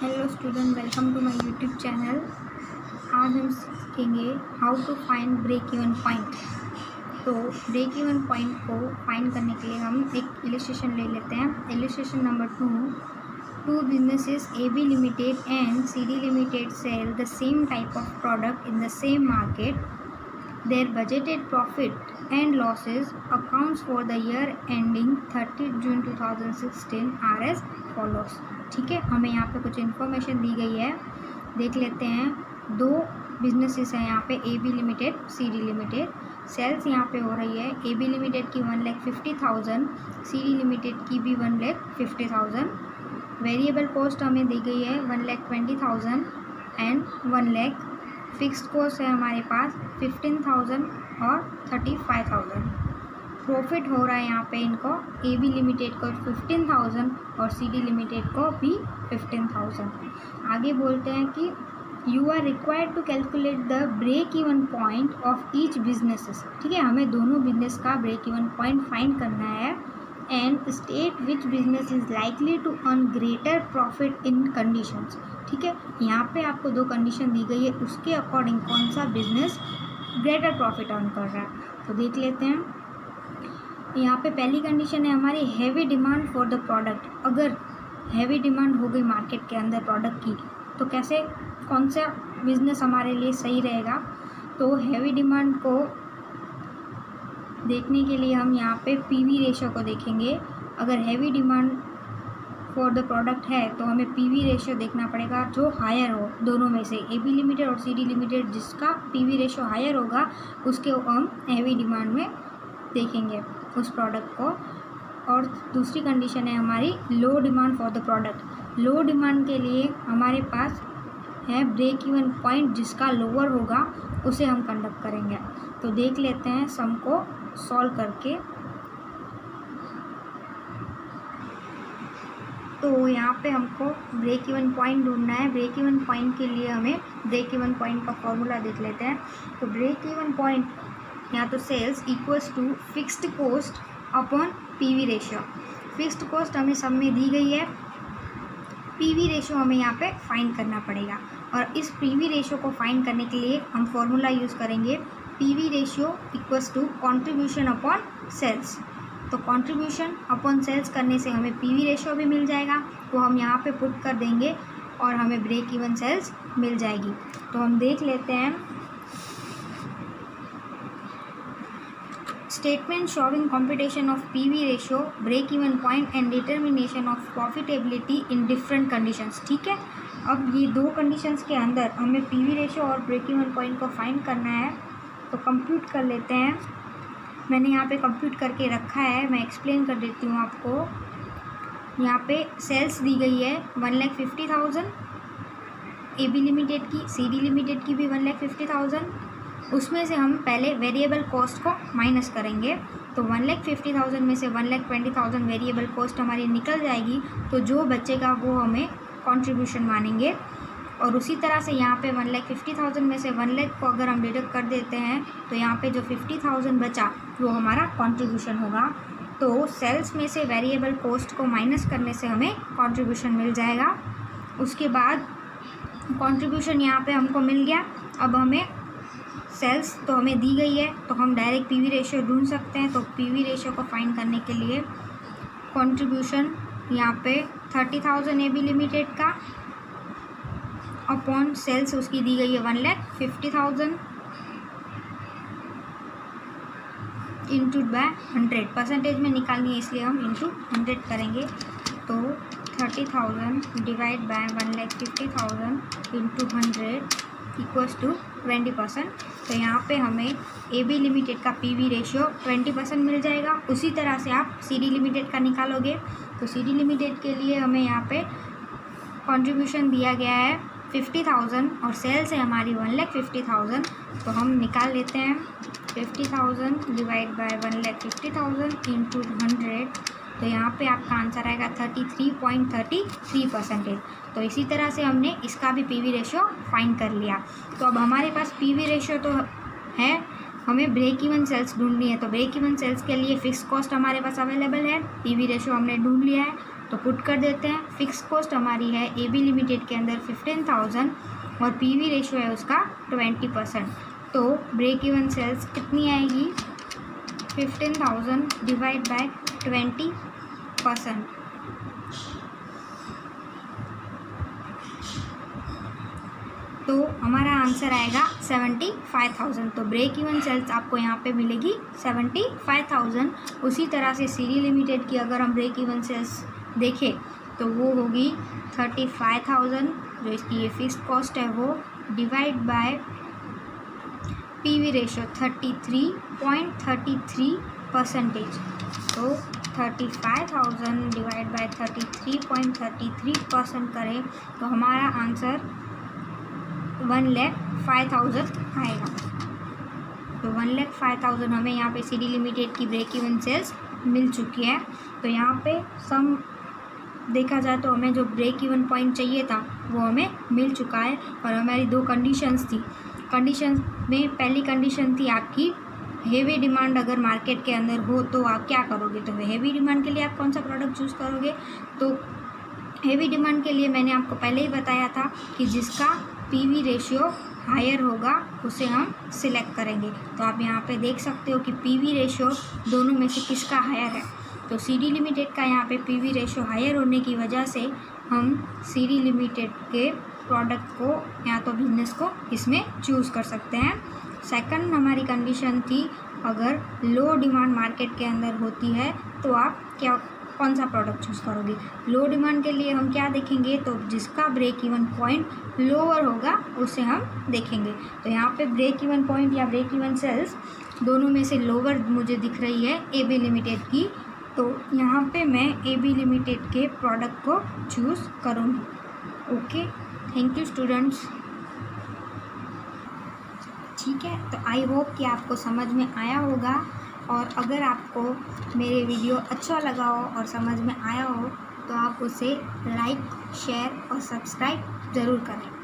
Hello student, welcome to my YouTube channel. आज हम सीखेंगे how to find break even point. तो break even point को find करने के लिए हम एक इलस्ट्रेशन ले लेते हैं। Illustration number 2 businesses AB limited and CD limited sell the same type of product in the same market. Their budgeted profit and losses accounts for the year ending 30 June 2016 are as follows। ठीक है, हमें यहाँ पे कुछ information दी गई है, देख लेते हैं। दो बिजनेसेस हैं यहाँ पे, AB limited, CD limited. Sales यहाँ पे हो रही है AB लिमिटेड की 1,50,000, CD लिमिटेड की भी 1,50,000। वेरिएबल कॉस्ट हमें दी गई है 1,20,000 एंड 1 लाख। फिक्स्ड कॉस्ट है हमारे पास 15,000 और 35,000। प्रॉफिट हो रहा है यहाँ पे इनको AB लिमिटेड को 15,000 और CD लिमिटेड को भी 15,000। आगे बोलते हैं कि you are required to calculate the break even point of each businesses. ठीक है, हमें दोनों बिजनेस का ब्रेक इवन पॉइंट फाइंड करना है। And state which business is likely to earn greater profit in conditions. ठीक है, यहाँ पे आपको दो कंडीशन दी गई है, उसके अकॉर्डिंग कौन सा बिजनेस ग्रेटर प्रॉफिट अर्न कर रहा है। तो देख लेते हैं। यहाँ पे पहली कंडीशन है हमारी heavy demand for the product. अगर हैवी डिमांड हो गई मार्केट के अंदर प्रोडक्ट की, तो कैसे, कौन सा बिजनेस हमारे लिए सही रहेगा। तो हैवी डिमांड को देखने के लिए हम यहाँ पे PV रेशो को देखेंगे। अगर heavy demand for the product है तो हमें PV रेशो देखना पड़ेगा जो हायर हो दोनों में से। AB लिमिटेड और CD लिमिटेड जिसका PV रेशो हायर होगा उसके हम हैवी डिमांड में देखेंगे उस प्रोडक्ट को। और दूसरी कंडीशन है हमारी low demand for the product. Low demand के लिए हमारे पास है ब्रेक इवन पॉइंट जिसका लोअर होगा उसे हम कंडक्ट करेंगे। तो देख लेते हैं सम को सॉल्व करके। तो यहाँ पे हमको ब्रेक इवन पॉइंट ढूंढना है। ब्रेक इवन पॉइंट के लिए हमें ब्रेक इवन पॉइंट का फॉर्मूला देख लेते हैं। तो ब्रेक इवन पॉइंट या तो sales equals to fixed cost upon PV ratio. Fixed cost हमें सब में दी गई है, PV रेशियो हमें यहाँ पे फाइंड करना पड़ेगा। और इस PV रेशियो को फाइंड करने के लिए हम फॉर्मूला यूज़ करेंगे PV ratio equals to contribution upon sales. तो कॉन्ट्रीब्यूशन अपॉन सेल्स करने से हमें PV रेशियो भी मिल जाएगा, वो हम यहाँ पे पुट कर देंगे और हमें ब्रेक इवन सेल्स मिल जाएगी। तो हम देख लेते हैं। Statement showing computation of PV ratio, break even point and determination of profitability in different conditions. ठीक है, अब ये दो कंडीशंस के अंदर हमें PV रेशियो और ब्रेक इवन पॉइंट को फाइंड करना है। तो कंप्यूट कर लेते हैं। मैंने यहाँ पे कंप्यूट करके रखा है, मैं एक्सप्लेन कर देती हूँ आपको। यहाँ पे सेल्स दी गई है 1,50,000 AB लिमिटेड की, CD लिमिटेड की भी 1,50,000। उसमें से हम पहले वेरिएबल कॉस्ट को माइनस करेंगे। तो 1,50,000 में से 1,20,000 वेरिएबल कॉस्ट हमारी निकल जाएगी, तो जो बचेगा वो हमें कंट्रीब्यूशन मानेंगे। और उसी तरह से यहाँ पे 1,50,000 में से 1 लाख को अगर हम डिडक्ट कर देते हैं तो यहाँ पे जो 50,000 बचा वो हमारा कंट्रीब्यूशन होगा। तो सेल्स में से वेरिएबल कॉस्ट को माइनस करने से हमें कंट्रीब्यूशन मिल जाएगा। उसके बाद कंट्रीब्यूशन यहाँ पे हमको मिल गया। अब हमें सेल्स तो हमें दी गई है, तो हम डायरेक्ट PV रेशियो ढूंढ सकते हैं। तो PV रेशियो को फाइंड करने के लिए कंट्रीब्यूशन यहाँ पे 30,000 AB लिमिटेड का अपॉन सेल्स उसकी दी गई है 1,50,000 इंटू बाय 100। परसेंटेज में निकालनी है इसलिए हम इंटू 100 करेंगे। तो 30,000 divide by 1,50,000 into 100 equals to 20%। तो यहाँ पे हमें AB लिमिटेड का PV रेशियो 20% मिल जाएगा। उसी तरह से आप CD लिमिटेड का निकालोगे। तो CD लिमिटेड के लिए हमें यहाँ पे कंट्रीब्यूशन दिया गया है 50,000 और सेल्स है हमारी 1,50,000। तो हम निकाल लेते हैं 50,000 डिवाइड बाय 1,50,000 इंटू 100। तो यहाँ पे आपका आंसर आएगा 33.33%। तो इसी तरह से हमने इसका भी PV रेशियो फाइंड कर लिया। तो अब हमारे पास PV रेशियो तो है, हमें ब्रेक इवन सेल्स ढूंढनी है। तो ब्रेक इवन सेल्स के लिए फिक्स कॉस्ट हमारे पास अवेलेबल है, PV रेशियो हमने ढूंढ लिया है। तो पुट कर देते हैं। फिक्स कॉस्ट हमारी है ए बी लिमिटेड के अंदर 15,000 और पीवी रेशियो है उसका 20%। तो ब्रेक इवन सेल्स कितनी आएगी, 15,000 डिवाइड बाय 20%। तो हमारा आंसर आएगा 75,000। तो ब्रेक इवन सेल्स आपको यहाँ पे मिलेगी 75,000। उसी तरह से सीरी लिमिटेड की अगर हम ब्रेक इवन सेल्स देखें तो वो होगी 35,000, जो इसकी ये फिक्स्ड कॉस्ट है वो, डिवाइड बाय पीवी रेशियो 33.33%। तो 35,000 डिवाइड बाय 33.33% करें तो हमारा आंसर 1,05,000 आएगा। तो 1,05,000 हमें यहाँ पे सीडी लिमिटेड की ब्रेक इवन सेल्स मिल चुकी है। तो यहाँ पे सम देखा जाए तो हमें जो ब्रेक इवन पॉइंट चाहिए था वो हमें मिल चुका है। और हमारी दो कंडीशंस थी। कंडीशन में पहली कंडीशन थी आपकी हेवी डिमांड अगर मार्केट के अंदर हो तो आप क्या करोगे। तो हेवी डिमांड के लिए आप कौन सा प्रोडक्ट चूज़ करोगे। तो हेवी डिमांड के लिए मैंने आपको पहले ही बताया था कि जिसका पीवी रेशियो हायर होगा उसे हम सिलेक्ट करेंगे। तो आप यहाँ पे देख सकते हो कि पीवी रेशियो दोनों में से किसका हायर है। तो सीडी लिमिटेड का यहाँ पे पीवी रेशियो हायर होने की वजह से हम सीडी लिमिटेड के प्रोडक्ट को या तो बिजनेस को इसमें चूज़ कर सकते हैं। सेकंड हमारी कंडीशन थी अगर लो डिमांड मार्केट के अंदर होती है तो आप कौन सा प्रोडक्ट चूज़ करोगे। लो डिमांड के लिए हम क्या देखेंगे, तो जिसका ब्रेक इवन पॉइंट लोअर होगा उसे हम देखेंगे। तो यहाँ पे ब्रेक इवन पॉइंट या ब्रेक इवन सेल्स दोनों में से लोअर मुझे दिख रही है ए बी लिमिटेड की। तो यहाँ पे मैं ए बी लिमिटेड के प्रोडक्ट को चूज़ करूँगी। Okay, thank you students. ठीक है, तो आई होप कि आपको समझ में आया होगा। और अगर आपको मेरे वीडियो अच्छा लगा हो और समझ में आया हो तो आप उसे लाइक, शेयर और सब्सक्राइब ज़रूर करें।